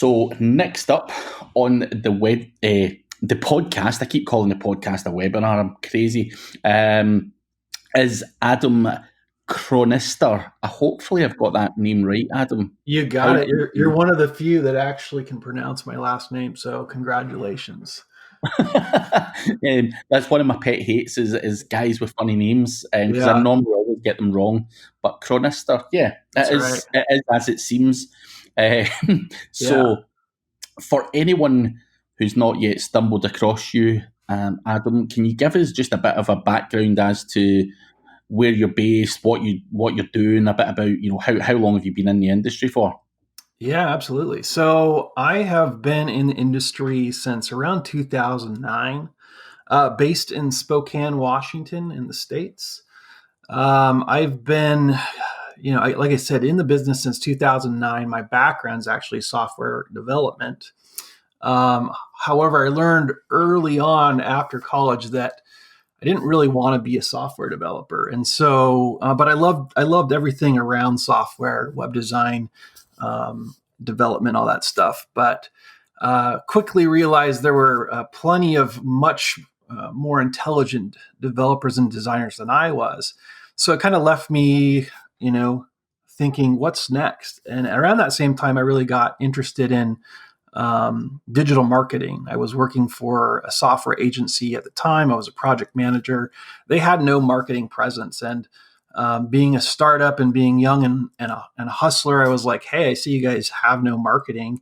So next up on the podcast, I keep calling the podcast a webinar. I'm crazy. Is Adam Chronister. Hopefully, I've got that name right, Adam. You got it. You're one of the few that actually can pronounce my last name. So congratulations. That's one of my pet hates is guys with funny names, because I normally always get them wrong. But Chronister, yeah, it is as it seems. So, for anyone who's not yet stumbled across you, Adam, can you give us just a bit of a background as to where you're based, what you're doing, a bit about how long have you been in the industry for? Yeah, absolutely. So I have been in the industry since around 2009, based in Spokane, Washington, in the States. I've been, like I said, in the business since 2009. My background is actually software development. However, I learned early on after college that I didn't really want to be a software developer. And so, but I loved everything around software, web design, development, all that stuff. But quickly realized there were plenty of much more intelligent developers and designers than I was. So it kind of left me, thinking, what's next? And around that same time, I really got interested in digital marketing. I was working for a software agency at the time. I was a project manager. They had no marketing presence. And being a startup and being young and a hustler, I was like, hey, I see you guys have no marketing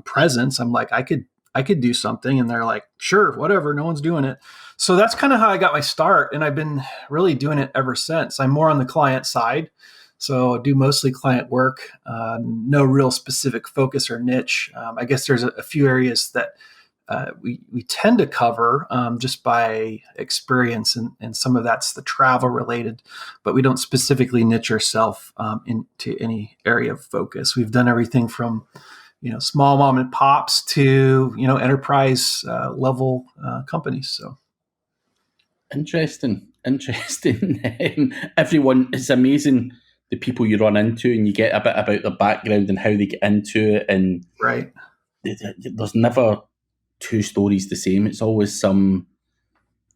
presence. I'm like, I could do something. And they're like, sure, whatever. No one's doing it. So that's kind of how I got my start. And I've been really doing it ever since. I'm more on the client side. So I do mostly client work, no real specific focus or niche. I guess there's a few areas that we tend to cover just by experience, and some of that's the travel related, but we don't specifically niche ourselves into any area of focus. We've done everything from small mom and pops to enterprise level companies. So interesting. Everyone, it's amazing the people you run into, and you get a bit about their background and how they get into it. And right, there's never two stories the same. It's always some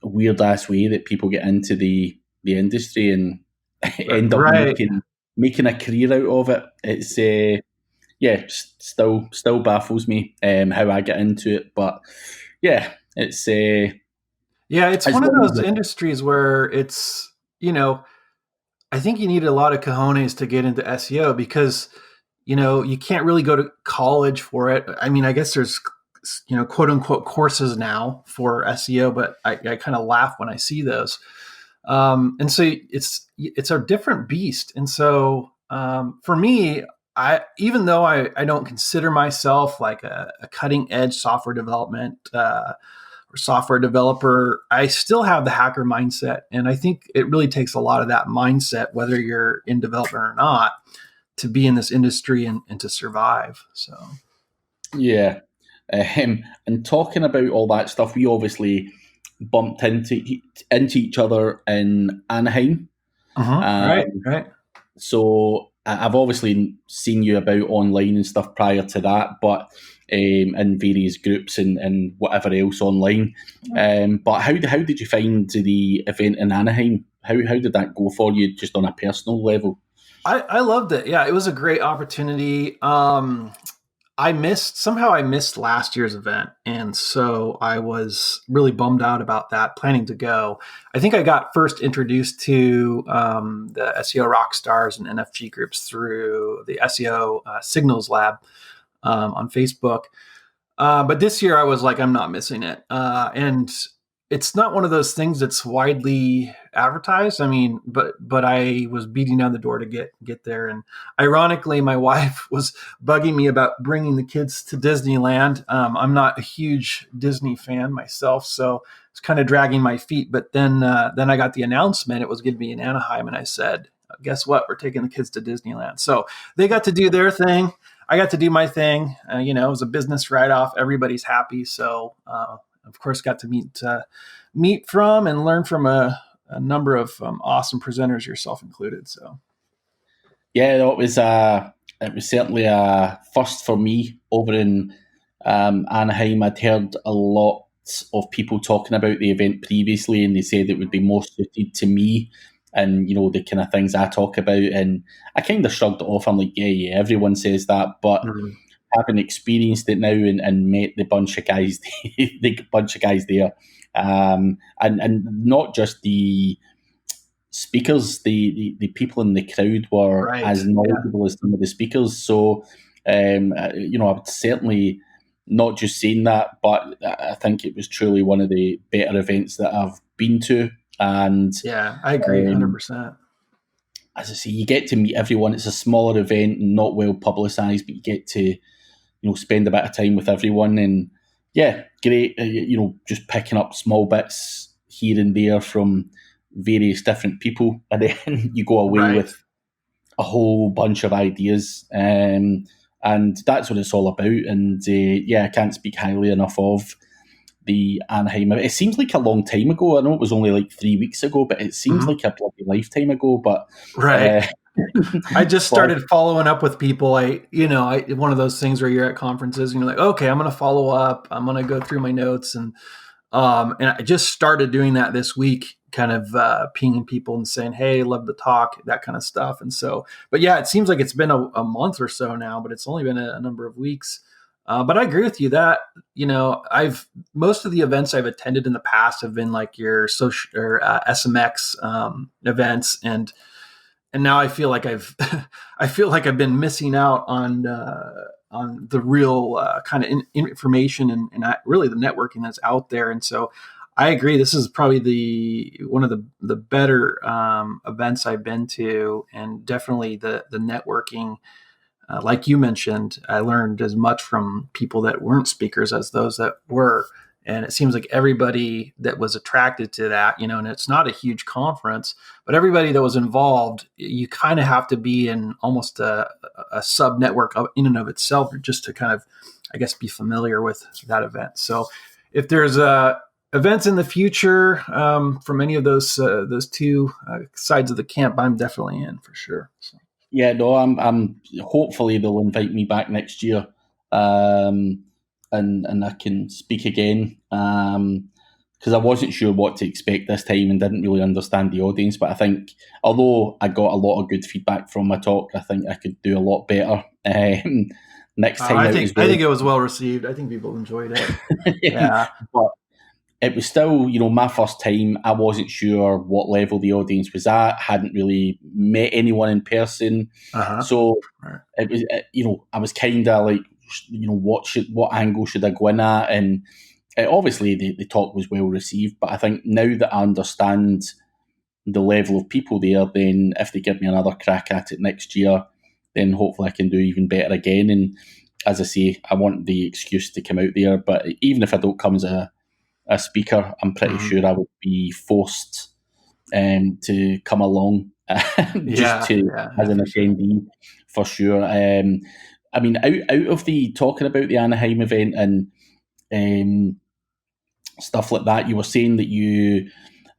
weird ass way that people get into the industry and end up making a career out of it. It's still baffles me how I get into it. But yeah, it's one of those industries where it's I think you need a lot of cojones to get into SEO because, you can't really go to college for it. I mean, I guess there's, quote unquote courses now for SEO, but I kind of laugh when I see those. And so it's a different beast. And so for me, even though I don't consider myself like a cutting edge software development or software developer, I still have the hacker mindset. And I think it really takes a lot of that mindset, whether you're in development or not, to be in this industry and to survive. So, yeah. And talking about all that stuff, we obviously bumped into each other in Anaheim. Right. So I've obviously seen you about online and stuff prior to that, but in various groups and whatever else online. But how did you find the event in Anaheim? How did that go for you, just on a personal level? I loved it. Yeah, it was a great opportunity. I missed last year's event, and so I was really bummed out about that, planning to go. I think I got first introduced to the SEO Rockstars and NFG groups through the SEO Signals Lab on Facebook. But this year I was like, I'm not missing it. And it's not one of those things that's widely advertised. I mean, but I was beating down the door to get there. And ironically, my wife was bugging me about bringing the kids to Disneyland. I'm not a huge Disney fan myself, so it's kind of dragging my feet. But then I got the announcement it was going to be in Anaheim, and I said, guess what? We're taking the kids to Disneyland. So they got to do their thing. I got to do my thing. It was a business write-off. Everybody's happy. So, of course, got to meet from and learn from a number of awesome presenters, yourself included. So, yeah, it was it was certainly a first for me over in Anaheim. I'd heard a lot of people talking about the event previously, and they said it would be more suited to me and the kind of things I talk about. And I kind of shrugged it off. I'm like, yeah, everyone says that, but having experienced it now and met the bunch of guys, the bunch of guys there, and not just the speakers, the people in the crowd were as knowledgeable as some of the speakers. So, I would certainly not just saying that, but I think it was truly one of the better events that I've been to. And yeah, I agree 100%. As I say, you get to meet everyone. It's a smaller event, not well publicized, but you get to spend a bit of time with everyone. And yeah, great. Just picking up small bits here and there from various different people, and then you go away with a whole bunch of ideas, and that's what it's all about. And I can't speak highly enough of the Anaheim. It seems like a long time ago. I know it was only like 3 weeks ago, but it seems like a bloody lifetime ago. But I just started following up with people. One of those things where you're at conferences and you're like, okay, I'm going to follow up. I'm going to go through my notes, and I just started doing that this week, kind of pinging people and saying, hey, love the talk, that kind of stuff. And so, but yeah, it seems like it's been a month or so now, but it's only been a number of weeks. But I agree with you that, most of the events I've attended in the past have been like your social or SMX events. And now I feel like I've been missing out on the real kind of information and really the networking that's out there. And so I agree. This is probably one of the better events I've been to, and definitely the networking. Like you mentioned, I learned as much from people that weren't speakers as those that were. And it seems like everybody that was attracted to that, and it's not a huge conference, but everybody that was involved, you kind of have to be in almost a sub network in and of itself, just to kind of, I guess, be familiar with that event. So if there's events in the future from any of those two sides of the camp, I'm definitely in for sure. So. Yeah, no, I'm. Hopefully, they'll invite me back next year, and I can speak again. Because I wasn't sure what to expect this time and didn't really understand the audience. But I think, although I got a lot of good feedback from my talk, I think I could do a lot better next time. I think it was well received. I think people enjoyed it. Yeah, but it was still, my first time. I wasn't sure what level the audience was at. Hadn't really met anyone in person, so it was, I was kind of like, what angle should I go in at? And obviously, the talk was well received. But I think now that I understand the level of people there, then if they give me another crack at it next year, then hopefully I can do even better again. And as I say, I want the excuse to come out there. But even if I don't come as a speaker, I'm pretty sure I would be forced to come along as an attendee for sure. I mean, out of the talking about the Anaheim event and stuff like that, you were saying that you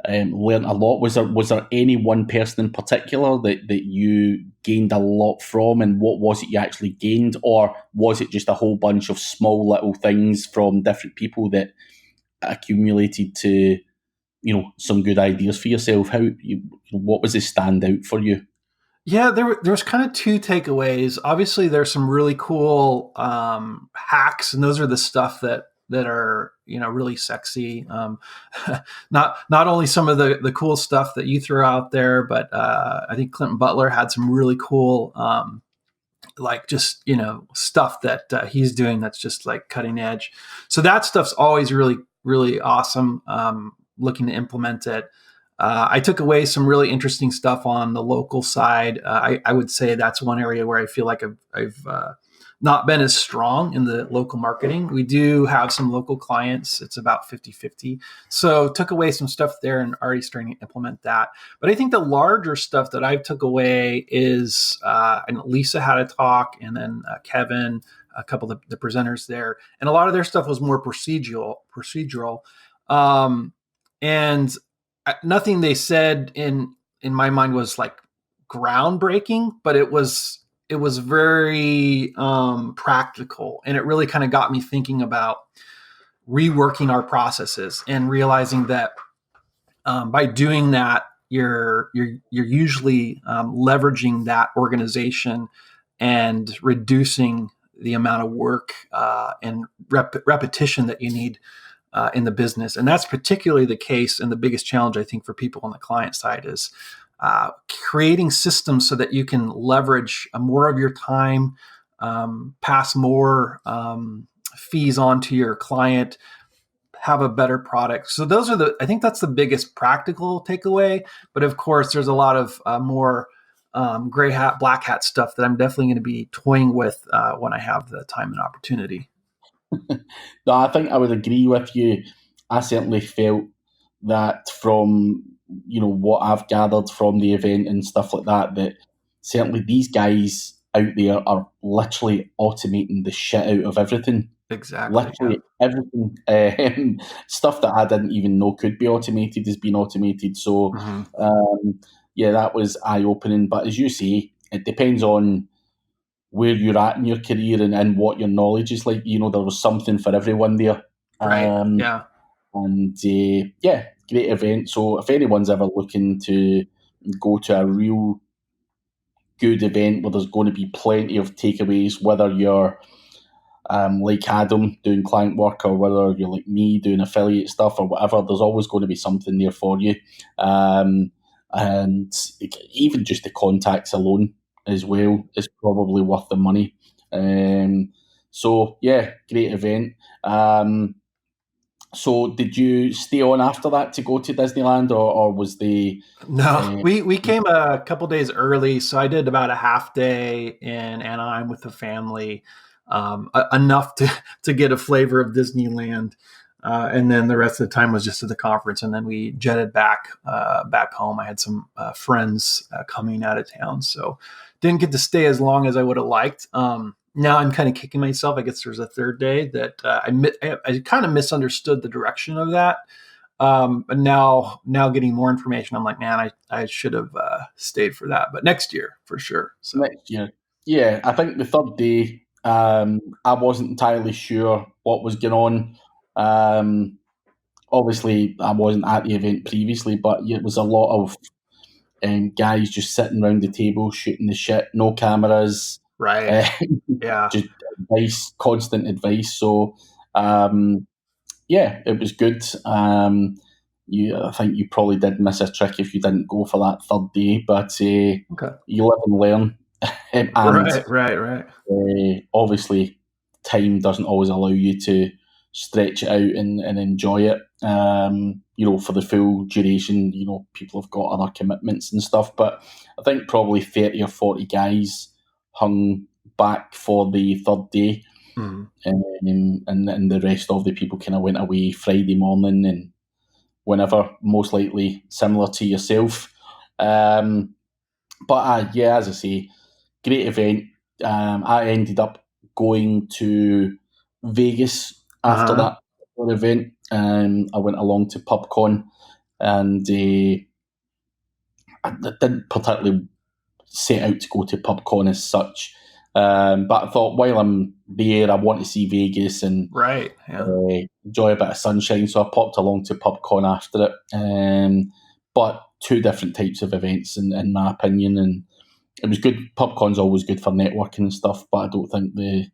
learned a lot. Was there any one person in particular that you gained a lot from, and what was it you actually gained, or was it just a whole bunch of small little things from different people that accumulated to some good ideas for yourself? What was the standout for you? Yeah, there was kind of two takeaways. Obviously, there's some really cool hacks, and those are the stuff that are really sexy. Not only some of the cool stuff that you threw out there, but I think Clinton Butler had some really cool stuff that he's doing that's just like cutting edge. So that stuff's always really, really awesome. Looking to implement it. I took away some really interesting stuff on the local side. I would say that's one area where I feel like I've not been as strong in the local marketing. We do have some local clients. It's about 50-50. So took away some stuff there and already starting to implement that. But I think the larger stuff that I took away is, and Lisa had a talk, and then Kevin, a couple of the presenters there. And a lot of their stuff was more procedural. And nothing they said in my mind was like groundbreaking, but it was it was very practical, and it really kind of got me thinking about reworking our processes and realizing that by doing that, you're usually leveraging that organization and reducing the amount of work and repetition that you need in the business. And that's particularly the case. And the biggest challenge, I think, for people on the client side is creating systems so that you can leverage more of your time, pass more fees on to your client, have a better product. So those are I think that's the biggest practical takeaway. But of course, there's a lot of more gray hat, black hat stuff that I'm definitely going to be toying with when I have the time and opportunity. No, I think I would agree with you. I certainly felt that from what I've gathered from the event and stuff like that, that certainly these guys out there are literally automating the shit out of everything. Exactly. Literally everything. Stuff that I didn't even know could be automated has been automated. So, that was eye-opening. But as you say, it depends on where you're at in your career and what your knowledge is like. There was something for everyone there. Right. Yeah. And great event. So if anyone's ever looking to go to a real good event where there's going to be plenty of takeaways, whether you're like Adam doing client work or whether you're like me doing affiliate stuff or whatever, there's always going to be something there for you. And even just the contacts alone as well is probably worth the money. Great event. So did you stay on after that to go to Disneyland or was the... No, we came a couple days early. So I did about a half day in Anaheim with the family, enough to get a flavor of Disneyland. And then the rest of the time was just at the conference. And then we jetted back home. I had some friends coming out of town. So didn't get to stay as long as I would have liked. Now I'm kind of kicking myself. I guess there's a third day that I kind of misunderstood the direction of that. But now getting more information, I'm like, man, I should have stayed for that. But next year, for sure. So. Next year. Yeah, I think the third day, I wasn't entirely sure what was going on. Obviously, I wasn't at the event previously, but it was a lot of guys just sitting around the table shooting the shit, no cameras. Right. Yeah. Just advice, constant advice. So, it was good. I think you probably did miss a trick if you didn't go for that third day, but okay. You live and learn. And, right. Obviously, time doesn't always allow you to stretch it out and enjoy it. For the full duration, people have got other commitments and stuff. But I think probably 30 or 40 guys hung back for the third day. And the rest of the people kind of went away Friday morning and whenever, most likely similar to yourself. As I say, great event. I ended up going to Vegas after that event. I went along to PubCon and I didn't particularly set out to go to PubCon as such. But I thought while I'm there, I want to see Vegas and enjoy a bit of sunshine. So I popped along to PubCon after it. But two different types of events, in my opinion. And it was good. PubCon's always good for networking and stuff, but I don't think the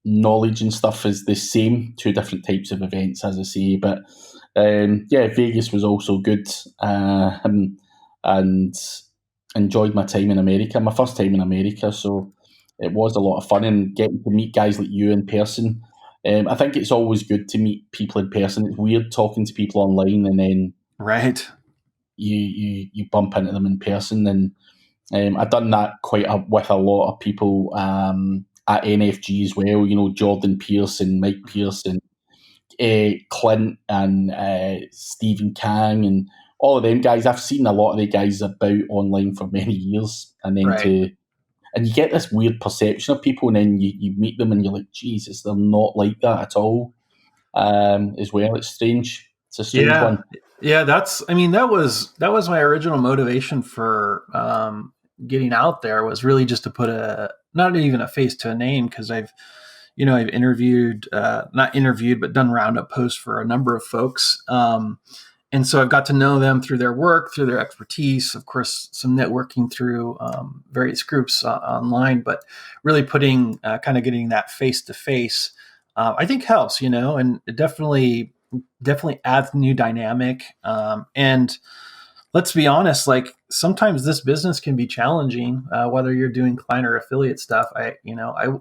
knowledge and stuff is the same. Two different types of events, as I say. But Vegas was also good. And enjoyed my time in America, my first time in America, so it was a lot of fun and getting to meet guys like you in person. I think it's always good to meet people in person. It's weird talking to people online and then you bump into them in person. And I've done that with a lot of people at NFG as well. Jordan Pierce and Mike Pierce and Clint and Stephen Kang and all of them guys. I've seen a lot of the guys about online for many years, and then and you get this weird perception of people, and then you meet them and you're like, Jesus, they're not like that at all. As well, it's strange. It's a strange one. Yeah, that was my original motivation for getting out there was really just to put not even a face to a name, because I've interviewed, not interviewed, but done roundup posts for a number of folks. And so I've got to know them through their work, through their expertise, of course, some networking through various groups online, but really putting kind of getting that face to face, I think helps, and it definitely adds new dynamic. And let's be honest, like sometimes this business can be challenging, whether you're doing client or affiliate stuff. I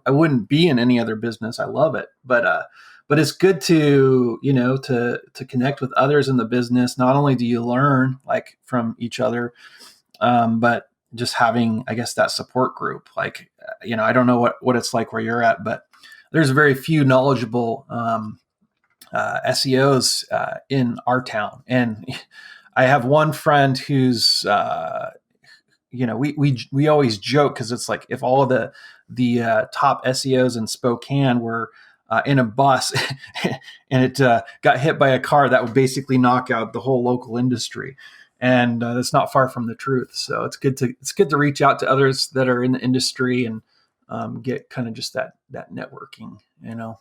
wouldn't be in any other business. I love it, but it's good to, to connect with others in the business. Not only do you learn like from each other, but just having, I guess, that support group. Like, I don't know what it's like where you're at, but there's very few knowledgeable SEOs in our town. And I have one friend who's, we always joke, because it's like if all of the top SEOs in Spokane were in a bus and it got hit by a car, that would basically knock out the whole local industry. And that's not far from the truth. So it's good to reach out to others that are in the industry and get kind of just that networking.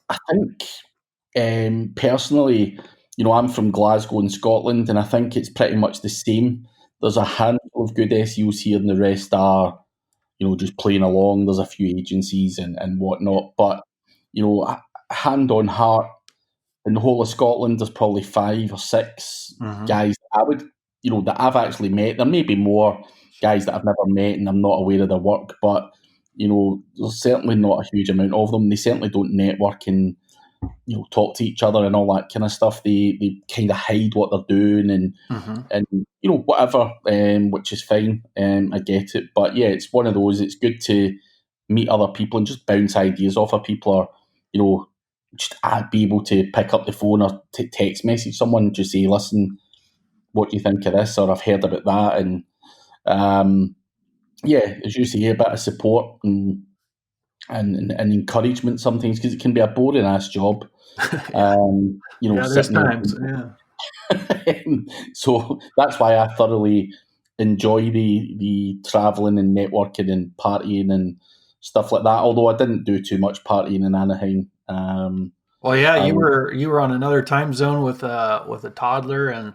I think personally, I'm from Glasgow in Scotland, and I think it's pretty much the same. There's a handful of good SEOs here, and the rest are, just playing along. There's a few agencies and whatnot, but hand on heart, in the whole of Scotland, there's probably 5 or 6 guys that I've actually met. There may be more guys that I've never met and I'm not aware of their work, but there's certainly not a huge amount of them. They certainly don't network and talk to each other and all that kind of stuff. They kind of hide what they're doing and whatever, which is fine. I get it, but yeah, it's one of those. It's good to meet other people and just bounce ideas off of people, or just be able to pick up the phone or text message someone, just say, listen, what do you think of this? Or I've heard about that. And yeah, as you say, a bit of support and encouragement sometimes, because it can be a boring ass job. There's times. So that's why I thoroughly enjoy the traveling and networking and partying and stuff like that. Although I didn't do too much partying in Anaheim. Well, yeah, you were on another time zone with a toddler, and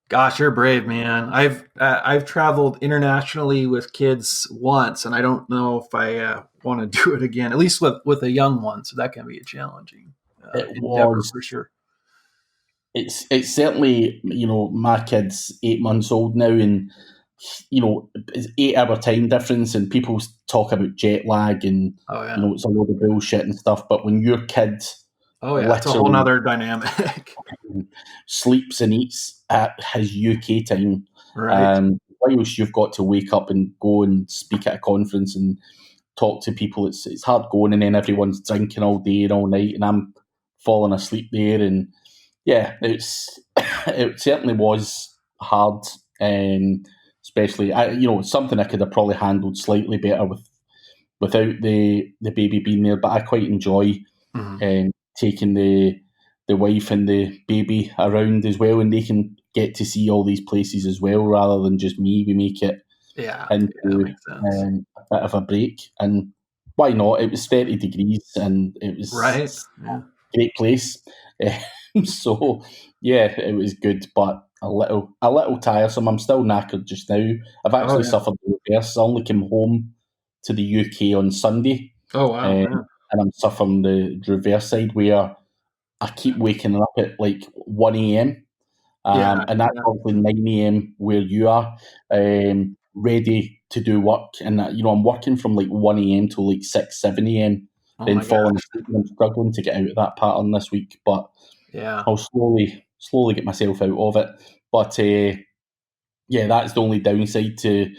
gosh, you're brave, man. I've traveled internationally with kids once, and I don't know if I want to do it again. At least with a young one, so that can be a challenging endeavor for sure. It's certainly, my kid's 8 months old now, and it's 8-hour time difference, and people talk about jet lag and it's a load of bullshit and stuff. But when your kid, it's a whole nother dynamic, sleeps and eats at his UK time, right? Whilst you've got to wake up and go and speak at a conference and talk to people, it's hard going, and then everyone's drinking all day and all night, and I'm falling asleep there. And yeah, it certainly was hard, especially something I could have probably handled slightly better without the baby being there. But I quite enjoy taking the wife and the baby around as well, and they can get to see all these places as well, rather than just me. We make it into a bit of a break, and why not? It was 30 degrees, and it was a great place. So yeah, it was good, but a little tiresome. I'm still knackered just now. I've actually suffered the reverse. I only came home to the UK on Sunday. Oh wow! And I'm suffering the reverse side, where I keep waking up at like 1 a.m. And that's probably 9 a.m. where you are, ready to do work. And I'm working from like 1 a.m. to like 6, 7 a.m. Then falling asleep, and I'm struggling to get out of that pattern this week. But I'll slowly get myself out of it. But that's the only downside to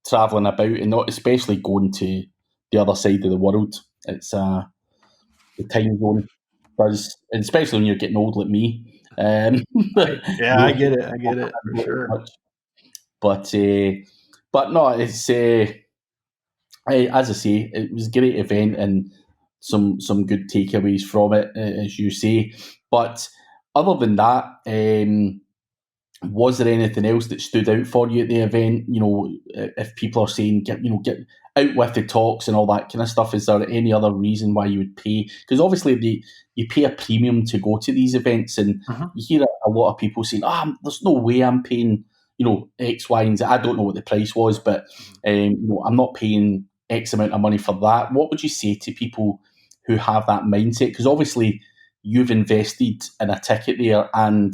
travelling about, and not especially going to the other side of the world. It's the time zone does, and especially when you're getting old like me. I get it for sure. But no, it's as I say, it was a great event and some good takeaways from it, as you say. But other than that, was there anything else that stood out for you at the event? If people are saying get out with the talks and all that kind of stuff, is there any other reason why you would pay? Because obviously you pay a premium to go to these events, and you hear a lot of people saying, there's no way I'm paying, X, Y, and Z. I don't know what the price was, but I'm not paying X amount of money for that. What would you say to people who have that mindset? Because obviously you've invested in a ticket there and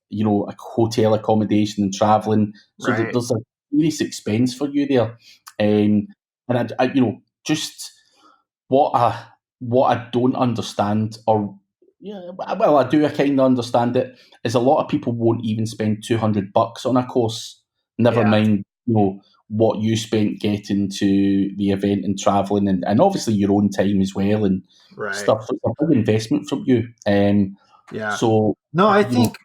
a hotel accommodation and travelling, so Right. there's a serious expense for you there. And I just what I don't understand, or well, I do. I kind of understand it. Is a lot of people won't even spend $200 on a course. Never mind, what you spent getting to the event and travelling, and obviously your own time as well and stuff. So it's a big investment from you. So no, I think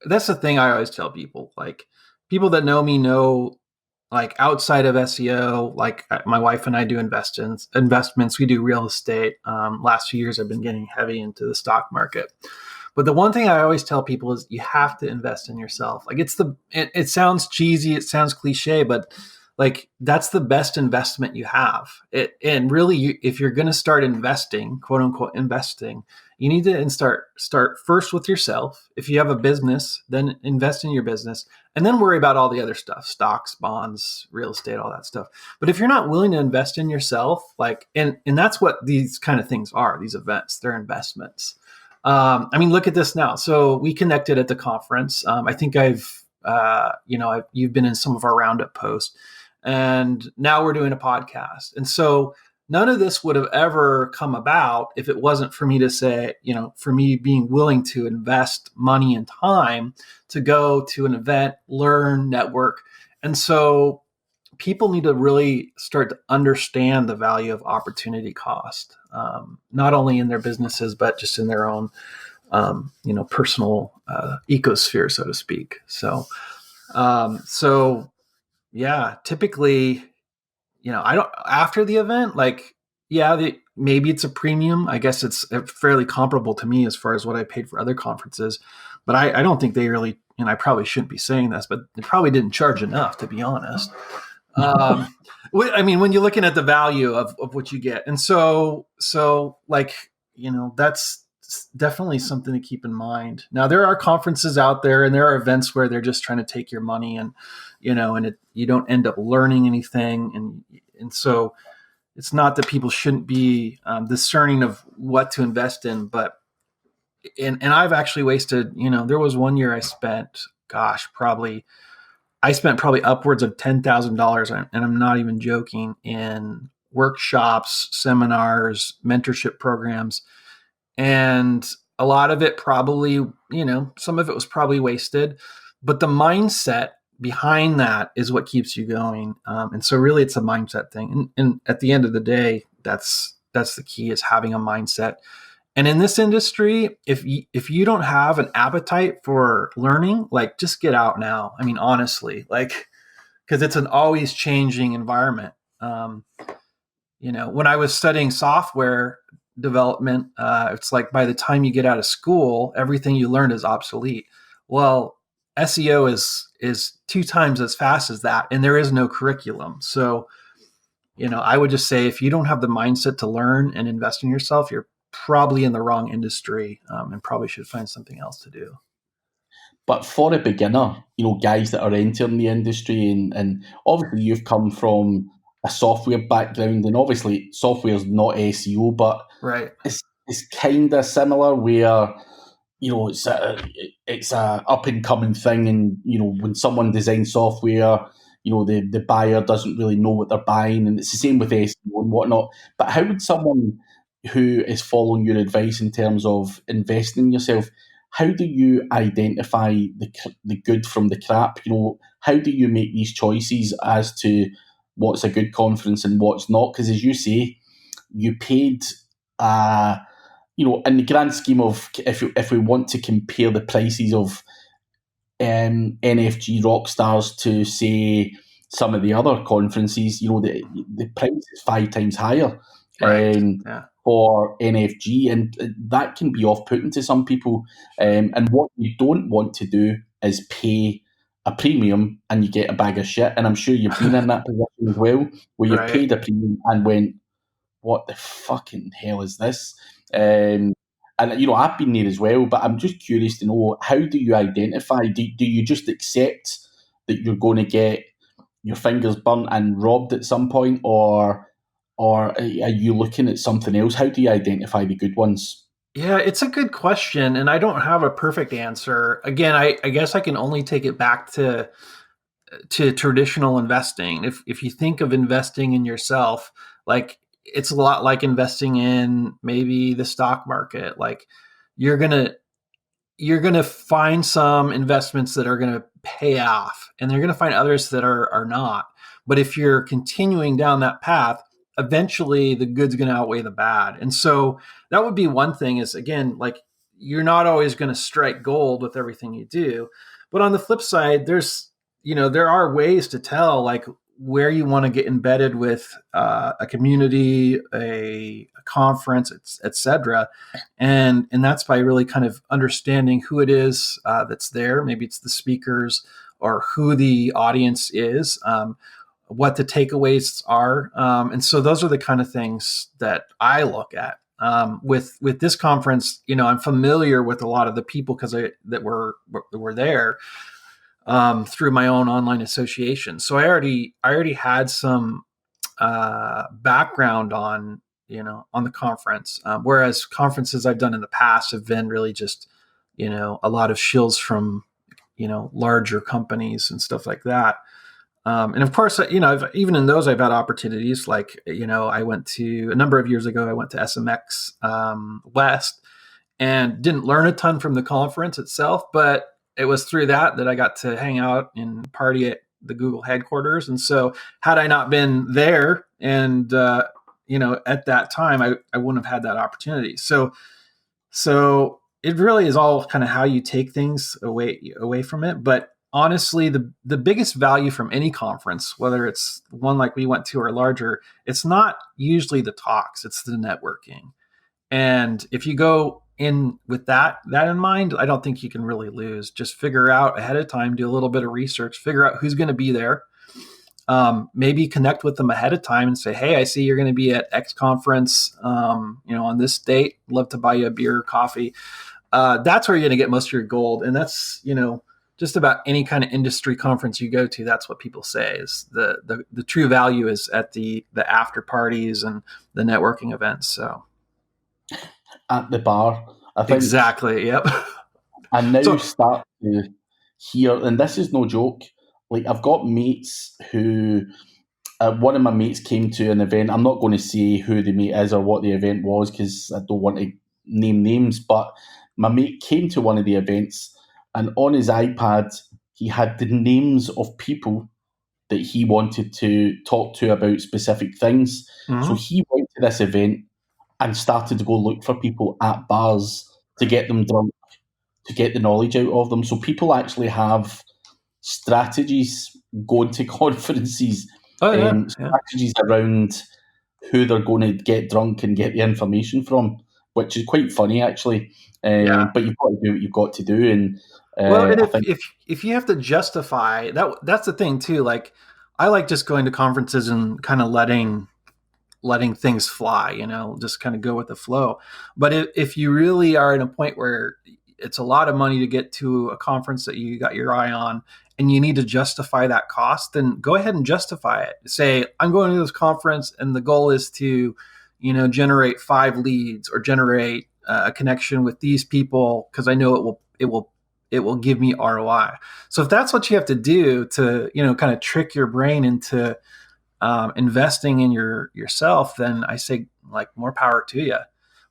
that's the thing I always tell people. Like, people that know me know, like, outside of SEO, like, my wife and I do investments. We do real estate. Last few years, I've been getting heavy into the stock market. But the one thing I always tell people is you have to invest in yourself. Like, it sounds cheesy, it sounds cliche, but like, that's the best investment you have. And really, if you're going to start investing, quote unquote investing, you need to start first with yourself. If you have a business, then invest in your business, and then worry about all the other stuff: stocks, bonds, real estate, all that stuff. But if you're not willing to invest in yourself, like, and that's what these kind of things are. These events, they're investments. I mean, look at this now. So we connected at the conference. I think you've been in some of our roundup posts, and now we're doing a podcast. And so none of this would have ever come about if it wasn't for me to say, for me being willing to invest money and time to go to an event, learn, network. And so people need to really start to understand the value of opportunity cost, not only in their businesses, but just in their own, personal ecosphere, so to speak. So yeah, typically, I don't, after the event, like, maybe it's a premium. I guess it's fairly comparable to me as far as what I paid for other conferences, but I don't think they really, and I probably shouldn't be saying this, but they probably didn't charge enough, to be honest. I mean, when you're looking at the value of what you get. And so like, that's definitely something to keep in mind. Now, there are conferences out there and there are events where they're just trying to take your money and, you don't end up learning anything. And so it's not that people shouldn't be discerning of what to invest in, but, and I've actually wasted, there was one year I spent, probably upwards of $10,000, and I'm not even joking, in workshops, seminars, mentorship programs. And a lot of it probably, some of it was probably wasted, but the mindset behind that is what keeps you going. And so really it's a mindset thing. And at the end of the day, that's the key, is having a mindset. And in this industry, if you don't have an appetite for learning, like, just get out now. I mean, honestly, like, because it's an always changing environment. When I was studying software development, it's like, by the time you get out of school, everything you learned is obsolete. Well, SEO is 2 times as fast as that, and there is no curriculum. So, I would just say, if you don't have the mindset to learn and invest in yourself, you're probably in the wrong industry, and probably should find something else to do. But for a beginner, guys that are entering the industry, and obviously you've come from a software background, and obviously software is not SEO, but right, it's kind of similar, where it's a up and coming thing, and when someone designs software, the buyer doesn't really know what they're buying, and it's the same with SEO and whatnot. But how would someone who is following your advice in terms of investing in yourself, how do you identify the good from the crap? How do you make these choices as to what's a good conference and what's not? Because, as you say, you paid, in the grand scheme of, if we want to compare the prices of NFG Rockstars to, say, some of the other conferences, the price is 5 times higher. Right. Yeah. for NFG, and that can be off-putting to some people. And what you don't want to do is pay a premium and you get a bag of shit. And I'm sure you've been in that position as well, where you've paid a premium and went, what the fucking hell is this? And I've been there as well, but I'm just curious to know, how do you identify? Do you just accept that you're going to get your fingers burnt and robbed at some point, or are you looking at something else? How do you identify the good ones? Yeah, it's a good question, and I don't have a perfect answer. Again, I guess I can only take it back to traditional investing. If you think of investing in yourself, like it's a lot like investing in maybe the stock market. Like you're gonna find some investments that are gonna pay off, and they're gonna find others that are not. But if you're continuing down that path, eventually the good's gonna outweigh the bad. And so that would be one thing, is again, like you're not always gonna strike gold with everything you do. But on the flip side, there are ways to tell like where you want to get embedded with a community, a conference, etc. And that's by really kind of understanding who it is that's there. Maybe it's the speakers or who the audience is, what the takeaways are, and so those are the kind of things that I look at. With this conference, I'm familiar with a lot of the people that were there through my own online association. So I already had some background on the conference, whereas conferences I've done in the past have been really just a lot of shills from larger companies and stuff like that. And of course, even in those, I've had opportunities. Like I went to a number of years ago. I went to SMX West and didn't learn a ton from the conference itself, but it was through that I got to hang out and party at the Google headquarters. And so had I not been there and, at that time, I wouldn't have had that opportunity. So it really is all kind of how you take things away from it. But honestly, the biggest value from any conference, whether it's one like we went to or larger, it's not usually the talks, it's the networking. And if you go in with that in mind, I don't think you can really lose. Just figure out ahead of time, do a little bit of research, figure out who's going to be there. Maybe connect with them ahead of time and say, hey, I see you're going to be at X conference, on this date. Love to buy you a beer or coffee. That's where you're going to get most of your gold. And that's, just about any kind of industry conference you go to, that's what people say is the true value is at the after parties and the networking events. So at the bar, I think. Exactly. Yep. I now start to hear, and this is no joke, like I've got mates who, one of my mates came to an event. I'm not going to say who the mate is or what the event was because I don't want to name names, but my mate came to one of the events and on his iPad, he had the names of people that he wanted to talk to about specific things. Mm-hmm. So he went to this event and started to go look for people at bars to get them drunk, to get the knowledge out of them. So people actually have strategies going to conferences, strategies around who they're going to get drunk and get the information from, which is quite funny actually. But you've got to do what you've got to do. And if you have to justify that's the thing too. Like I like just going to conferences and kind of letting things fly, just kind of go with the flow. But if you really are at a point where it's a lot of money to get to a conference that you got your eye on and you need to justify that cost, then go ahead and justify it. Say, I'm going to this conference and the goal is to, generate 5 leads or generate a connection with these people because I know it will give me ROI. So if that's what you have to do to, kind of trick your brain into investing in yourself, then I say like more power to you.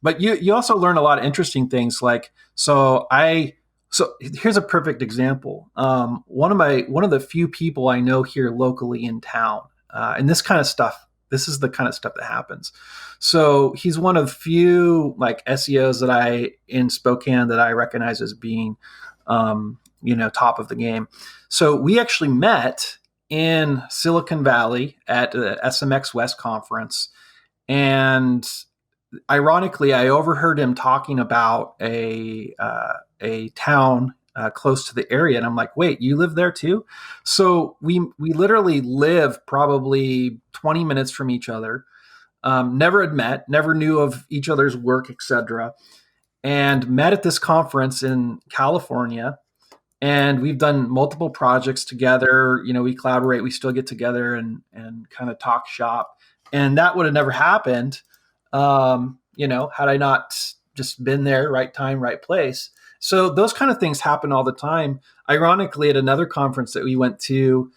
But you also learn a lot of interesting things. Like, so here's a perfect example. One of the few people I know here locally in town, and this is the kind of stuff that happens. So he's one of few like SEOs in Spokane that I recognize as being, top of the game. So we actually met in Silicon Valley at the SMX West conference. And ironically, I overheard him talking about a town close to the area, and I'm like, "Wait, you live there too?" So we literally live probably 20 minutes from each other. Never had met, never knew of each other's work, etc., and met at this conference in California. And we've done multiple projects together. We collaborate. We still get together and kind of talk shop. And that would have never happened, had I not just been there, right time, right place. So those kind of things happen all the time. Ironically, at another conference that we went to,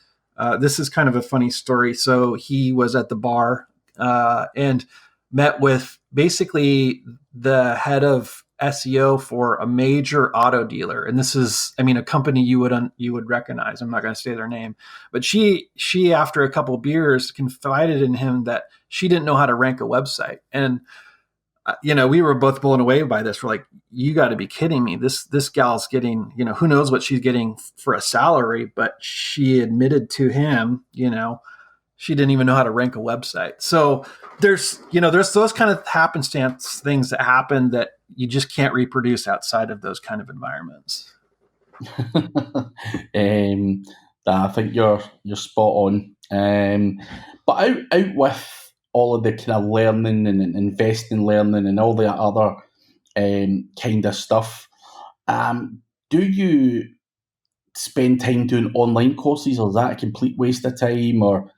this is kind of a funny story. So he was at the bar and met with basically the head of SEO for a major auto dealer, and this is, a company you would recognize. I'm not going to say their name, but she after a couple of beers confided in him that she didn't know how to rank a website, and we were both blown away by this. We're like, you got to be kidding me! This gal's getting, who knows what she's getting for a salary, but she admitted to him, she didn't even know how to rank a website. So there's those kind of happenstance things that happen that you just can't reproduce outside of those kind of environments. I think you're spot on. But out with all of the kind of learning and investing learning and all the other kind of stuff, do you spend time doing online courses, or is that a complete waste of time, or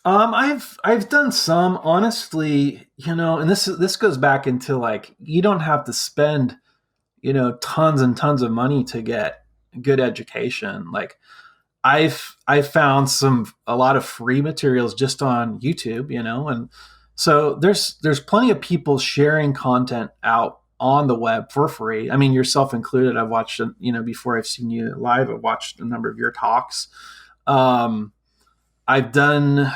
I've done some, honestly, and this goes back into like, you don't have to spend, tons and tons of money to get good education. Like I've found a lot of free materials just on YouTube, and so there's plenty of people sharing content out on the web for free. I mean, yourself included. I've watched, before I've seen you live, I've watched a number of your talks. I've done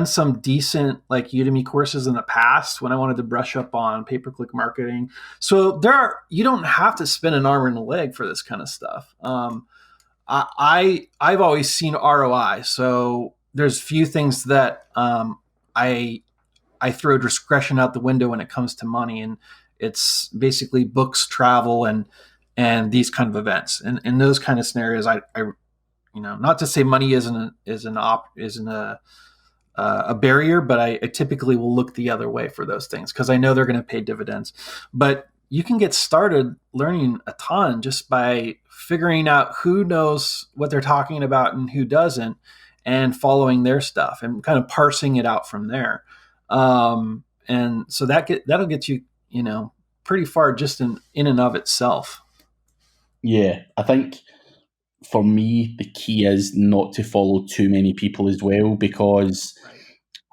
some decent like Udemy courses in the past when I wanted to brush up on pay-per-click marketing. So you don't have to spend an arm and a leg for this kind of stuff. I've always seen ROI. So there's few things that I throw discretion out the window when it comes to money, and it's basically books, travel, and these kind of events. And in those kind of scenarios, I not to say money isn't a barrier, but I typically will look the other way for those things because I know they're going to pay dividends. But you can get started learning a ton just by figuring out who knows what they're talking about and who doesn't, and following their stuff and kind of parsing it out from there. And so that'll get you, pretty far just in and of itself. Yeah, I think for me, the key is not to follow too many people as well, because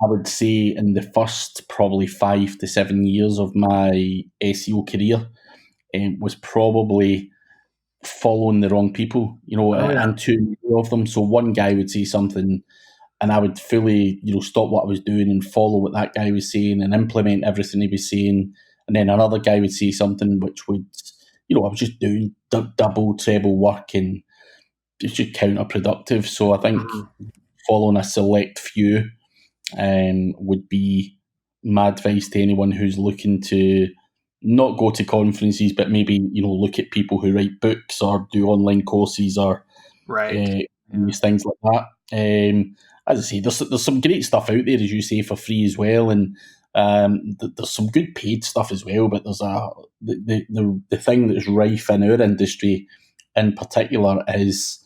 I would say in the first probably 5 to 7 years of my SEO career was probably following the wrong people, and too many of them. So one guy would say something and I would fully, stop what I was doing and follow what that guy was saying and implement everything he was saying. And then another guy would say something which would, I was just doing double, treble work, and it's just counterproductive. So I think following a select few would be my advice to anyone who's looking to not go to conferences, but maybe, look at people who write books or do online courses or these things like that. As I say, there's some great stuff out there, as you say, for free as well, and there's some good paid stuff as well. But there's the thing that's rife in our industry, in particular, is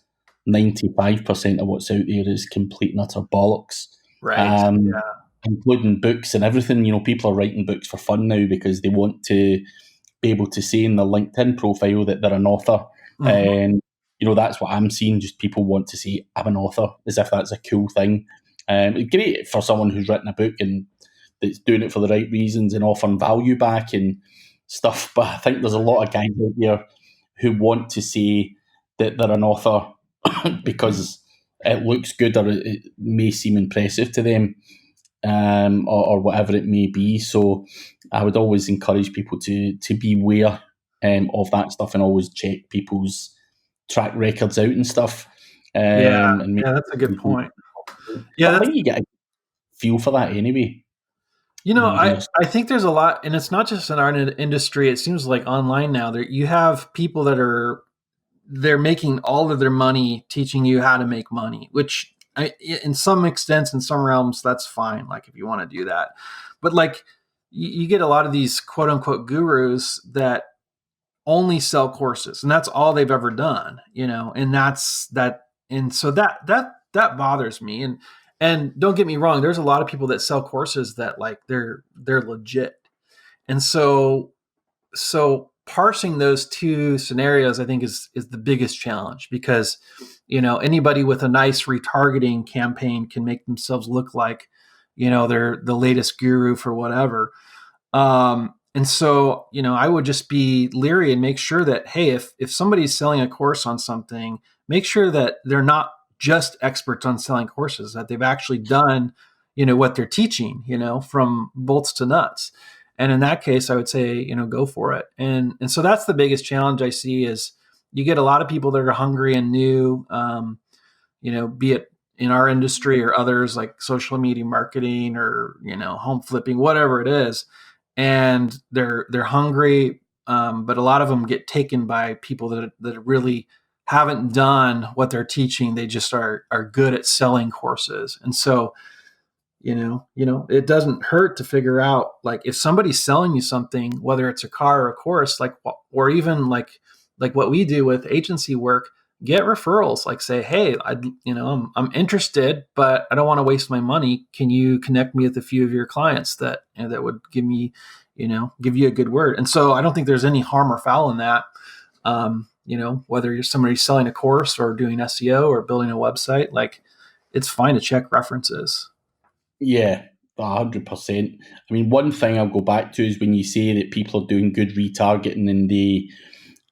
95% of what's out there is complete and utter bollocks. Right. Including books and everything. People are writing books for fun now because they want to be able to say in their LinkedIn profile that they're an author. And that's what I'm seeing. Just people want to say I'm an author, as if that's a cool thing. It's great for someone who's written a book and that's doing it for the right reasons and offering value back and stuff. But I think there's a lot of guys out there who want to say that they're an author because it looks good or it may seem impressive to them, or whatever it may be. So I would always encourage people to beware of that stuff and always check people's track records out and stuff. And that's a good point. I think you get a feel for that anyway. I think there's a lot, and it's not just in our industry. It seems like online now, there you have people that they're making all of their money teaching you how to make money, which in some extents, in some realms, that's fine. Like if you want to do that, but like you get a lot of these quote unquote gurus that only sell courses, and that's all they've ever done, and that's that. And so that bothers me. And don't get me wrong, there's a lot of people that sell courses that like they're legit. And so parsing those two scenarios, I think is the biggest challenge, because anybody with a nice retargeting campaign can make themselves look like they're the latest guru for whatever. And so I would just be leery and make sure that, hey, if somebody's selling a course on something, make sure that they're not just experts on selling courses, that they've actually done what they're teaching, from bolts to nuts. And in that case, I would say, go for it. And so that's the biggest challenge I see is you get a lot of people that are hungry and new, be it in our industry or others like social media marketing or, home flipping, whatever it is. And they're hungry. But a lot of them get taken by people that really haven't done what they're teaching. They just are good at selling courses. And so, it doesn't hurt to figure out, like, if somebody's selling you something, whether it's a car or a course, like, or even like what we do with agency work, get referrals, like say, hey, I'm interested, but I don't want to waste my money. Can you connect me with a few of your clients that would give me, give you a good word? And so I don't think there's any harm or foul in that. Whether you're somebody selling a course or doing SEO or building a website, like, it's fine to check references. Yeah, 100%. I mean, one thing I'll go back to is when you say that people are doing good retargeting and they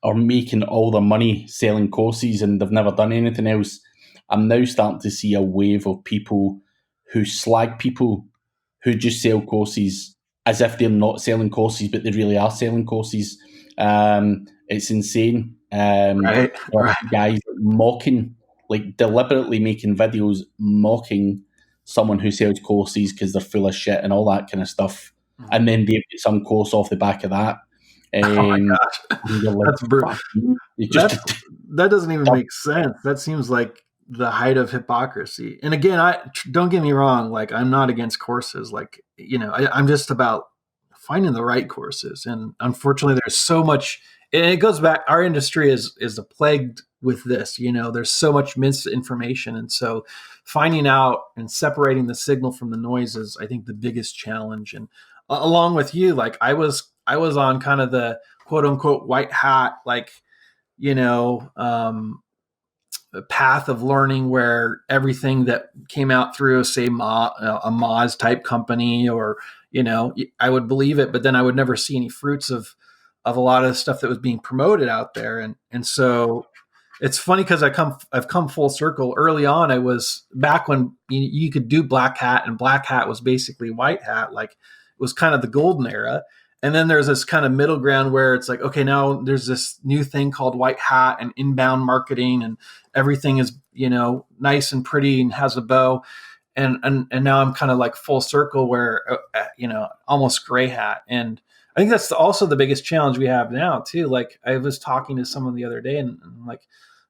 are making all their money selling courses and they've never done anything else. I'm now starting to see a wave of people who slag people who just sell courses as if they're not selling courses, but they really are selling courses. It's insane. Right. Guys mocking, like deliberately making videos mocking someone who sells courses because they're full of shit and all that kind of stuff. Mm-hmm. And then they get some course off the back of that. Oh my gosh. That's brutal. That doesn't even make sense. That seems like the height of hypocrisy. And again, don't get me wrong, like, I'm not against courses. Like, I'm just about finding the right courses. And unfortunately, there's so much, and it goes back, our industry is plagued with this. There's so much misinformation. And so finding out and separating the signal from the noise is, I think, the biggest challenge. And along with you, like, I was on kind of the quote unquote white hat, like, path of learning where everything that came out through, say, a Moz type company, or, I would believe it, but then I would never see any fruits of a lot of the stuff that was being promoted out there. And so it's funny because I've come full circle. Early on, I was back when you could do black hat, and black hat was basically white hat. Like, it was kind of the golden era. And then there's this kind of middle ground where it's like, okay, now there's this new thing called white hat and inbound marketing, and everything is, nice and pretty and has a bow. And now I'm kind of like full circle where, almost gray hat. And I think that's also the biggest challenge we have now too. Like, I was talking to someone the other day, and like,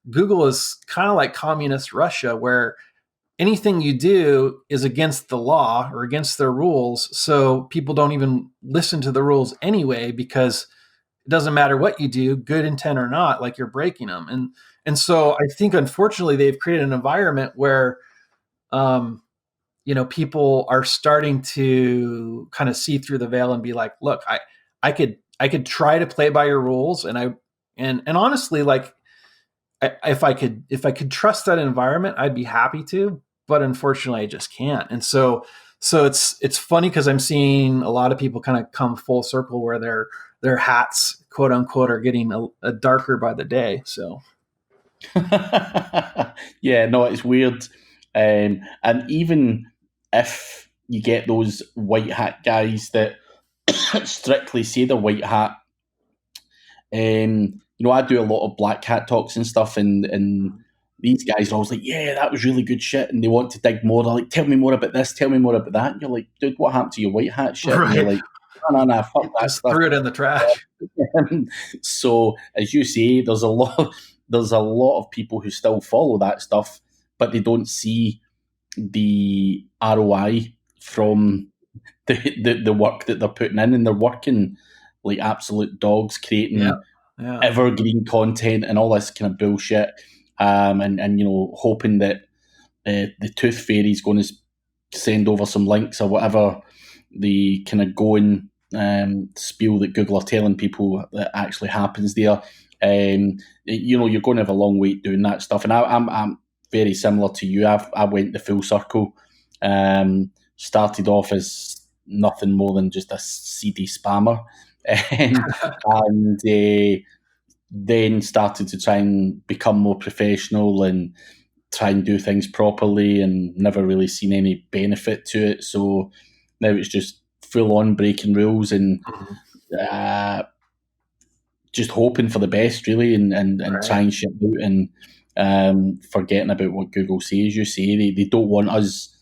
Google is kind of like communist Russia, where anything you do is against the law or against their rules. So people don't even listen to the rules anyway, because it doesn't matter what you do, good intent or not, like, you're breaking them. And so I think, unfortunately, they've created an environment where, people are starting to kind of see through the veil and be like, look, I could try to play by your rules. And honestly, like, if I could trust that environment, I'd be happy to, but unfortunately I just can't. And so it's funny, because I'm seeing a lot of people kind of come full circle where their hats, quote unquote, are getting a darker by the day. So yeah, no, it's weird. And even if you get those white hat guys that strictly say they're white hat, I do a lot of black hat talks and stuff, and these guys are always like, yeah, that was really good shit, and they want to dig more. They're like, tell me more about this, tell me more about that. And you're like, dude, what happened to your white hat shit? And they're Right. like, no, fuck that Just stuff. threw it in the trash. So, as you say, there's a lot of people who still follow that stuff, but they don't see the ROI from the work that they're putting in, and they're working like absolute dogs, creating evergreen content and all this kind of bullshit, and hoping that the Tooth Fairy's going to send over some links or whatever the kind of going spiel that Google are telling people that actually happens there. You're going to have a long wait doing that stuff, and I'm very similar to you. I went the full circle. Started off as nothing more than just a CD spammer, and then started to try and become more professional and try and do things properly, and never really seen any benefit to it. So now it's just full on breaking rules and just hoping for the best, really, and trying shit out and forgetting about what Google says. You say they don't want us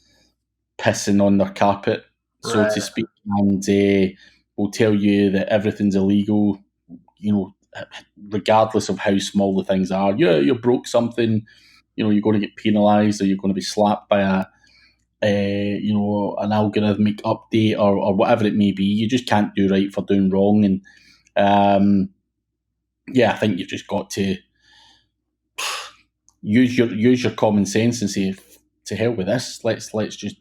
pissing on their carpet, so to speak, and will tell you that everything's illegal, regardless of how small the things are. Yeah, you broke something, you're going to get penalised, or you're going to be slapped by an algorithmic update or whatever it may be. You just can't do right for doing wrong, and I think you've just got to use your common sense and say, to hell with this. Let's just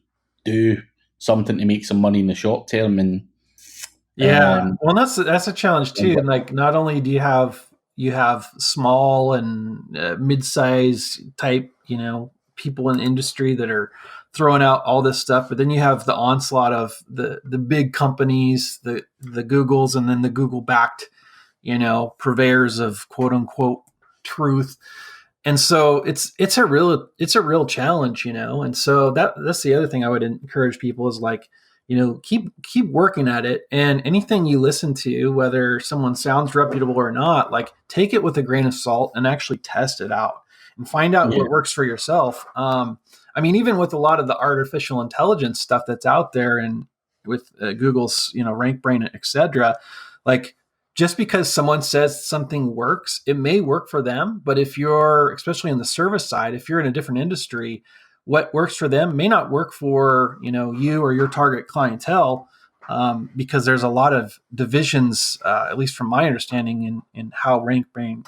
do something to make some money in the short term. And well, that's a challenge too. And like, not only do you have small and mid-size type, people in the industry that are throwing out all this stuff, but then you have the onslaught of the big companies, the Googles, and then the Google backed, purveyors of quote unquote truth. And so it's a real challenge, and so that's the other thing I would encourage people is like, keep working at it, and anything you listen to, whether someone sounds reputable or not, like take it with a grain of salt and actually test it out and find out what works for yourself. Even with a lot of the artificial intelligence stuff that's out there and with Google's, RankBrain, etc., like, just because someone says something works, it may work for them. But if you're, especially on the service side, if you're in a different industry, what works for them may not work for, you or your target clientele, because there's a lot of divisions, at least from my understanding, in how RankBrain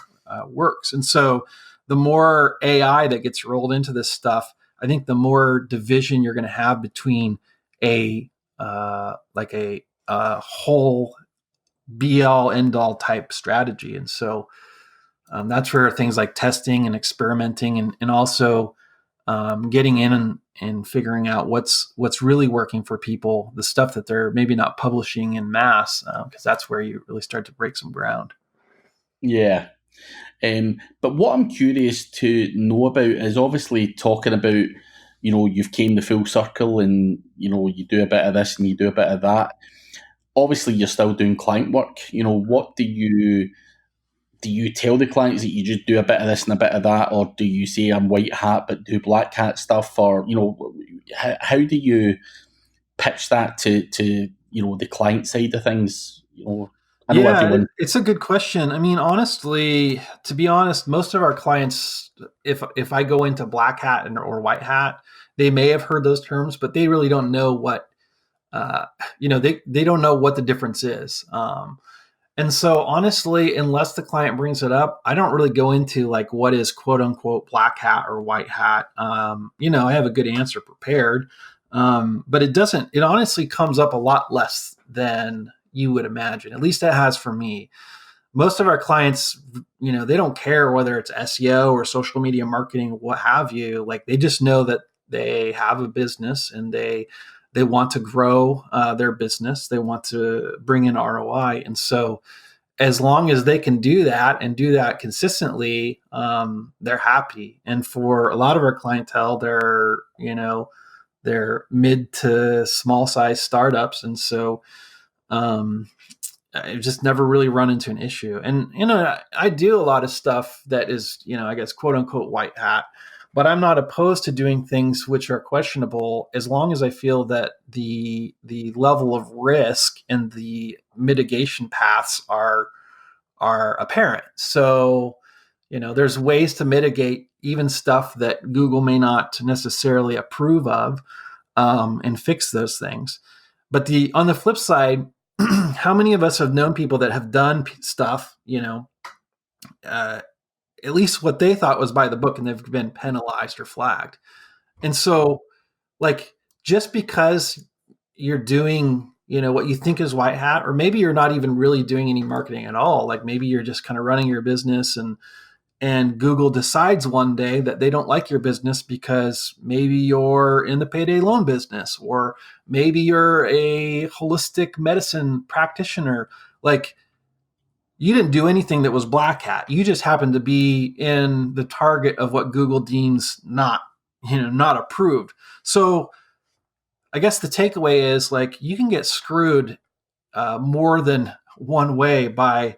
works. And so the more AI that gets rolled into this stuff, I think the more division you're going to have between a whole be all end all type strategy. And so that's where things like testing and experimenting and also getting in and figuring out what's really working for people, the stuff that they're maybe not publishing in mass, because that's where you really start to break some ground. Yeah. But what I'm curious to know about is obviously talking about, you've came the full circle and, you do a bit of this and you do a bit of that. Obviously, you're still doing client work. What do you tell the clients, that you just do a bit of this and a bit of that, or do you say I'm white hat but do black hat stuff, or how do you pitch that to the client side of things? I know everyone. It's a good question. Honestly, to be honest, most of our clients, if I go into black hat or white hat, they may have heard those terms, but they really don't know what. They don't know what the difference is. And so honestly, unless the client brings it up, I don't really go into like what is quote unquote black hat or white hat. I have a good answer prepared. But it honestly comes up a lot less than you would imagine. At least that has for me. Most of our clients, they don't care whether it's SEO or social media marketing, what have you. Like, they just know that they have a business and they want to grow their business. They want to bring in ROI. And so as long as they can do that and do that consistently, they're happy. And for a lot of our clientele, they're mid to small size startups. And so, I've just never really run into an issue. And, I do a lot of stuff that is, I guess, quote unquote, white hat, but I'm not opposed to doing things which are questionable as long as I feel that the level of risk and the mitigation paths are apparent. So, there's ways to mitigate even stuff that Google may not necessarily approve of, and fix those things. But on the flip side, how many of us have known people that have done stuff, at least what they thought was by the book, and they've been penalized or flagged? And so, like, just because you're doing, what you think is white hat, or maybe you're not even really doing any marketing at all. Like maybe you're just kind of running your business, and Google decides one day that they don't like your business because maybe you're in the payday loan business, or maybe you're a holistic medicine practitioner. Like, you didn't do anything that was black hat. You just happened to be in the target of what Google deems not approved. So I guess the takeaway is, like, you can get screwed more than one way by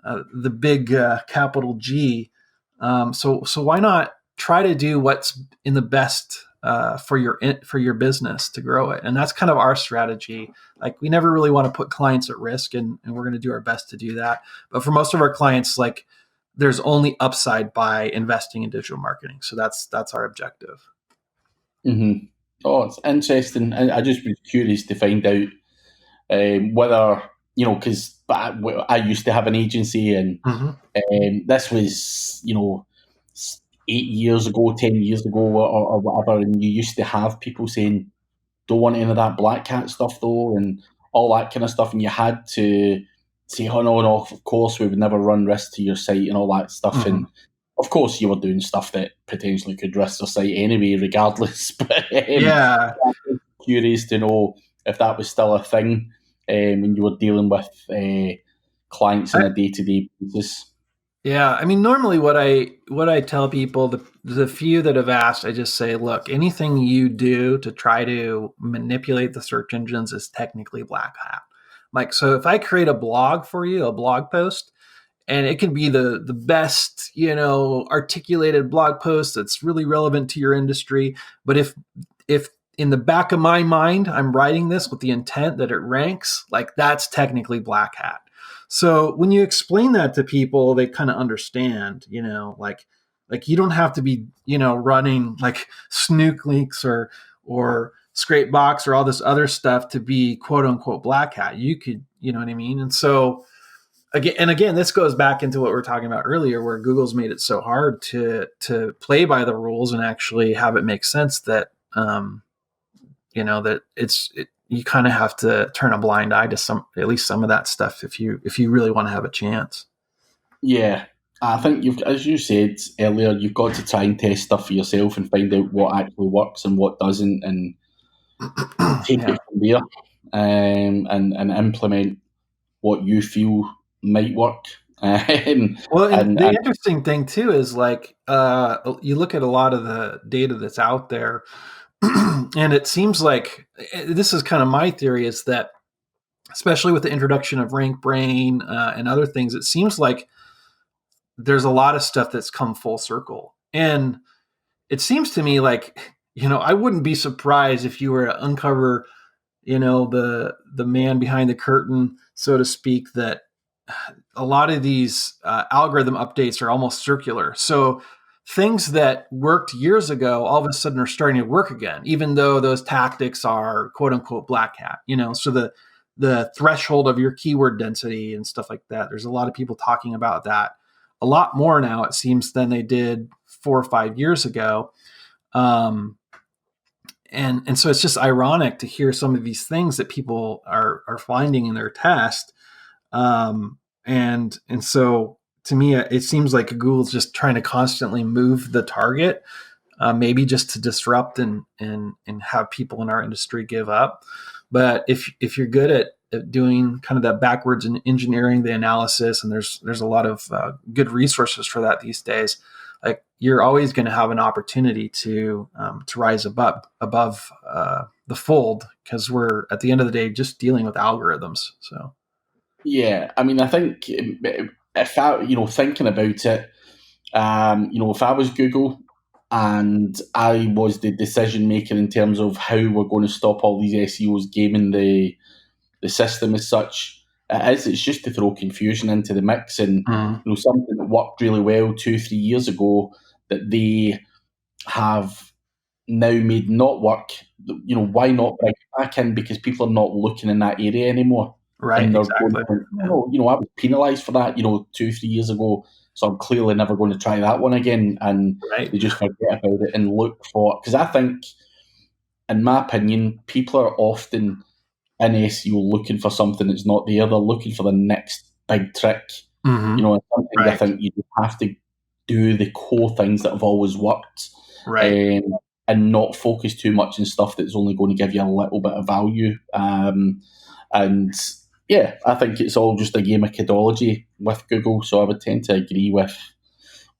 the big capital G. So why not try to do what's in the best for your business to grow it? And that's kind of our strategy. Like, we never really want to put clients at risk, and we're going to do our best to do that. But for most of our clients, like, there's only upside by investing in digital marketing. So that's our objective. Mm-hmm. Oh, it's interesting. I just was curious to find out whether, because I used to have an agency, and this was, 8 years ago, 10 years ago, or whatever, and you used to have people saying, don't want any of that black hat stuff though, and all that kind of stuff, and you had to say, oh no, of course we would never run risk to your site and all that stuff, and of course you were doing stuff that potentially could risk their site anyway, regardless. But yeah, I'm curious to know if that was still a thing when you were dealing with clients on a day-to-day basis. Yeah, I mean, normally what I tell people, the few that have asked, I just say, look, anything you do to try to manipulate the search engines is technically black hat. Like, so if I create a blog for you, a blog post, and it can be the best, articulated blog post that's really relevant to your industry, but if in the back of my mind I'm writing this with the intent that it ranks, like, that's technically black hat. So when you explain that to people, they kind of understand, like you don't have to be, running like Snook Links or Scrape Box or all this other stuff to be quote unquote black hat. You could, you know what I mean? And so again, this goes back into what we were talking about earlier, where Google's made it so hard to play by the rules and actually have it make sense that, that you kind of have to turn a blind eye to at least some of that stuff if you really want to have a chance. Yeah, I think as you said earlier, you've got to try and test stuff for yourself and find out what actually works and what doesn't, and take it from there, and implement what you feel might work. The interesting thing too is, like, you look at a lot of the data that's out there. And it seems like, this is kind of my theory, is that especially with the introduction of RankBrain and other things, it seems like there's a lot of stuff that's come full circle. And it seems to me like, I wouldn't be surprised if you were to uncover, the man behind the curtain, so to speak, that a lot of these algorithm updates are almost circular. So things that worked years ago all of a sudden are starting to work again, even though those tactics are quote unquote black hat, so the threshold of your keyword density and stuff like that. There's a lot of people talking about that a lot more now, it seems, than they did 4 or 5 years ago. And so it's just ironic to hear some of these things that people are finding in their test. And so to me, it seems like Google's just trying to constantly move the target, maybe just to disrupt and have people in our industry give up. But if you're good at doing kind of that backwards and engineering the analysis, and there's a lot of good resources for that these days, like, you're always going to have an opportunity to rise above the fold, because we're, at the end of the day, just dealing with algorithms. So. Yeah, I mean, I think if I, thinking about it, if I was Google and I was the decision maker in terms of how we're going to stop all these SEOs gaming the system as such, it's just to throw confusion into the mix. And something that worked really well 2-3 years ago that they have now made not work. Why not bring it back in? Because people are not looking in that area anymore. Right, And they're exactly. going, no, I was penalised for that, 2-3 years ago. So I'm clearly never going to try that one again. And they just forget about it and look for, because I think, in my opinion, people are often in SEO looking for something that's not there. They're looking for the next big trick. Mm-hmm. Sometimes I think you just have to do the core things that have always worked, Right. and not focus too much on stuff that's only going to give you a little bit of value. And yeah, I think it's all just a game of methodology with Google. So I would tend to agree with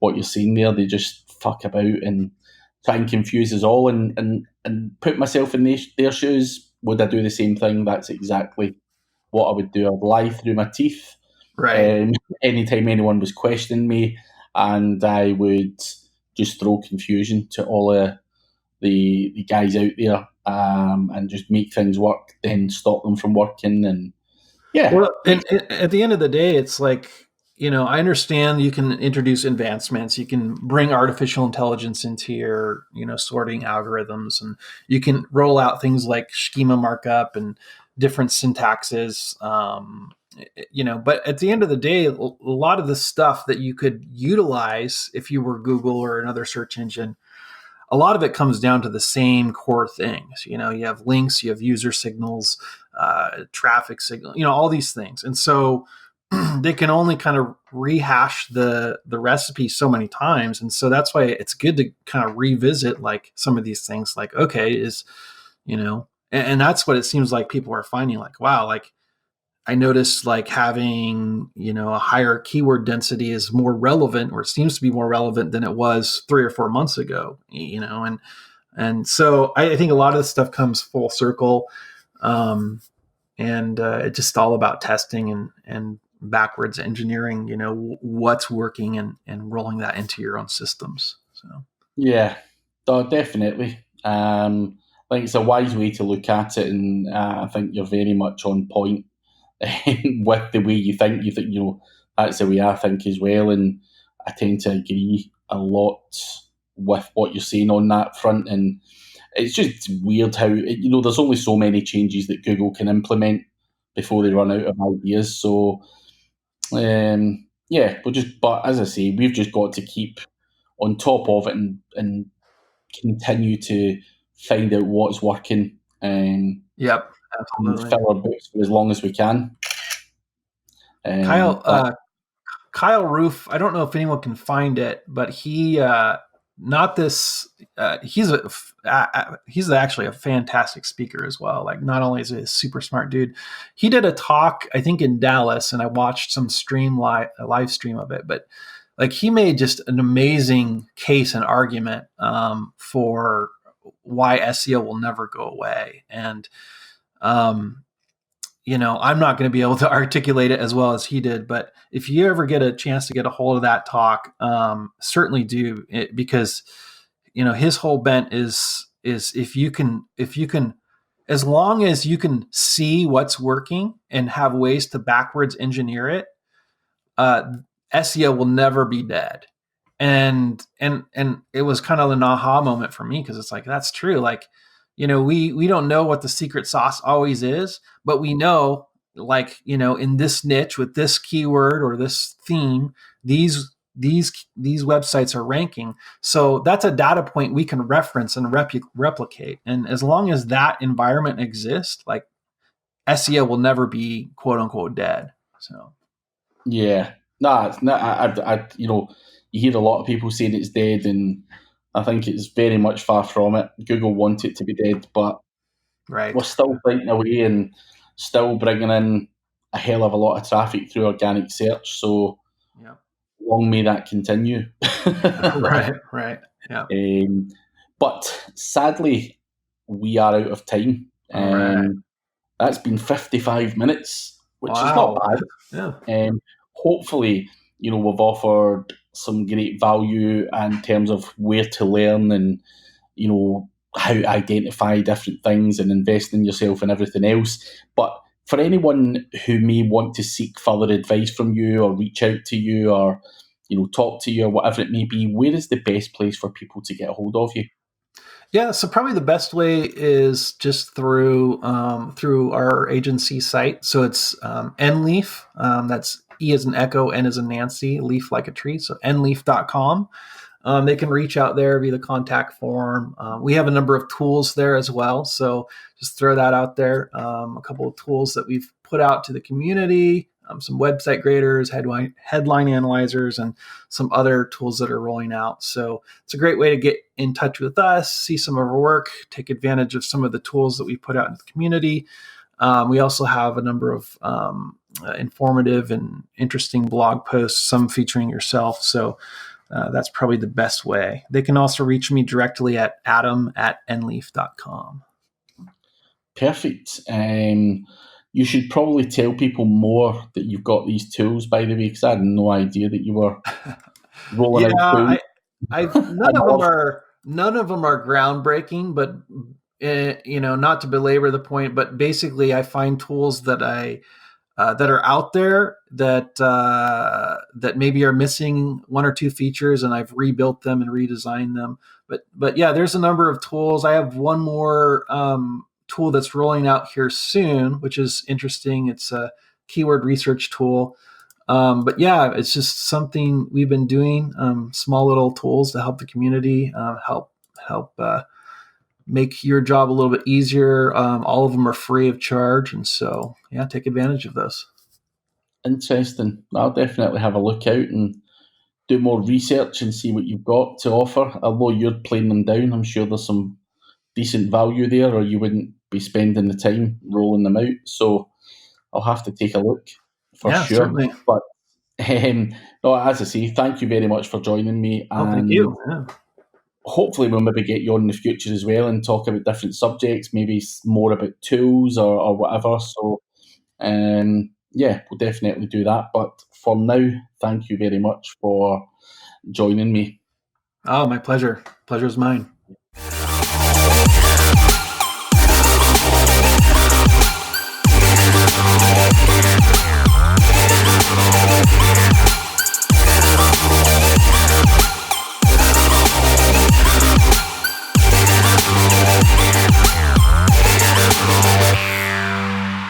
what you're saying there. They just fuck about and try and confuse us all. And put myself in their shoes. Would I do the same thing? That's exactly what I would do. I'd lie through my teeth. Right. Anytime anyone was questioning me, and I would just throw confusion to all the guys out there, and just make things work, then stop them from working. And yeah. Well, and at the end of the day, it's like, I understand you can introduce advancements. You can bring artificial intelligence into your, sorting algorithms, and you can roll out things like schema markup and different syntaxes. But at the end of the day, a lot of the stuff that you could utilize if you were Google or another search engine, a lot of it comes down to the same core things. You have links, you have user signals, traffic signal, all these things. And so they can only kind of rehash the recipe so many times. And so that's why it's good to kind of revisit like some of these things, like, okay, and that's what it seems like people are finding, like, wow, like I noticed like having, a higher keyword density is more relevant, or it seems to be more relevant than it was 3 or 4 months ago, and so I think a lot of this stuff comes full circle. And it's just all about testing and backwards engineering, what's working, and rolling that into your own systems. So Yeah, definitely. I think it's a wise way to look at it, and I think you're very much on point with the way you think. You think, that's the way I think as well, and I tend to agree a lot with what you're saying on that front. And it's just weird how there's only so many changes that Google can implement before they run out of ideas. So yeah, but as I say, we've just got to keep on top of it and continue to find out what's working, yep, and absolutely. fill our books for as long as we can. Kyle Roof, I don't know if anyone can find it, but he's actually a fantastic speaker as well. Like, not only is he a super smart dude, he did a talk, I think, in Dallas, and I watched some live stream of it, but like, he made just an amazing case and argument for why SEO will never go away. And I'm not going to be able to articulate it as well as he did, but if you ever get a chance to get a hold of that talk, certainly do it, because his whole bent is if you can, as long as you can see what's working and have ways to backwards engineer it, SEO will never be dead. And it was kind of an aha moment for me, because it's like, that's true. Like, we don't know what the secret sauce always is, but we know, like, in this niche with this keyword or this theme, these websites are ranking. So that's a data point we can reference and replicate. And as long as that environment exists, like, SEO will never be quote unquote dead. So Yeah, no, it's not. You hear a lot of people saying it's dead, and I think it's very much far from it. Google want it to be dead, but we're still fighting away and still bringing in a hell of a lot of traffic through organic search. So long may that continue. right. Yeah. But sadly, we are out of time. All right. That's been 55 minutes. which is not bad. Yeah. Hopefully, we've offered some great value in terms of where to learn and, how to identify different things and invest in yourself and everything else. But for anyone who may want to seek further advice from you or reach out to you or, talk to you or whatever it may be, where is the best place for people to get a hold of you? Yeah, so probably the best way is just through our agency site. So it's NLeaf. That's E as in Echo, N as in Nancy, leaf like a tree. So nleaf.com. They can reach out there via the contact form. We have a number of tools there as well. So just throw that out there. A couple of tools that we've put out to the community, some website graders, headline analyzers, and some other tools that are rolling out. So it's a great way to get in touch with us, see some of our work, take advantage of some of the tools that we put out in the community. We also have a number of informative and interesting blog posts, some featuring yourself. So that's probably the best way. They can also reach me directly at adam@nleaf.com. Perfect. You should probably tell people more that you've got these tools, by the way, because I had no idea that you were rolling out tools. None of them are groundbreaking, but not to belabor the point, but basically I find tools that that are out there that maybe are missing one or two features, and I've rebuilt them and redesigned them. But yeah, there's a number of tools. I have one more tool that's rolling out here soon, which is interesting. It's a keyword research tool. But yeah, it's just something we've been doing, small little tools to help the community, help make your job a little bit easier. All of them are free of charge. And so, yeah, take advantage of those. Interesting. I'll definitely have a look out and do more research and see what you've got to offer. Although you're playing them down, I'm sure there's some decent value there, or you wouldn't be spending the time rolling them out. So I'll have to take a look for sure. Certainly. But no, as I say, thank you very much for joining me. And thank you. Yeah. Hopefully we'll maybe get you on in the future as well and talk about different subjects, maybe more about tools or whatever. So yeah, we'll definitely do that. But for now, thank you very much for joining me. Oh, my pleasure. Pleasure's mine.